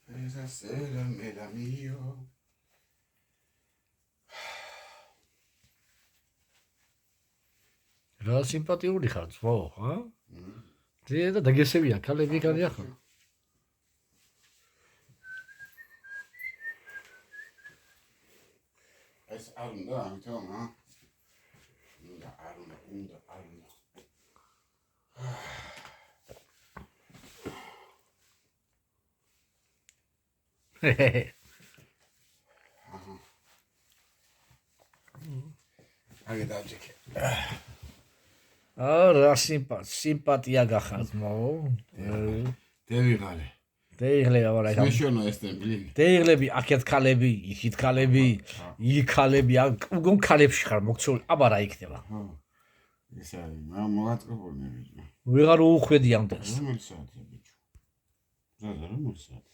Esa sera me da mio. რა სიმპათიური ხარ ძმო, ა? და დაგესევია, ქალები კარია ხო? Es arunda, ამიტომ, ა? უნდა. Აგე დაჭიქე. რა სიმპათია გახარ ძმო. დევიღალე. დეიღლება ვარ აი. მეშონო ეს ტემპლი. დეიღლები, აქეთ ქალები, იქით ქალები, იქ ქალები, უგონ ქალებში ხარ მოგცული, აბა რა იქნება. ხო. ეს არის, მოგაწყობონე ბიჭო. ვეღარ უუხვედი ამდენს. რომელი საათია ბიჭო? ზადა რომელი საათია?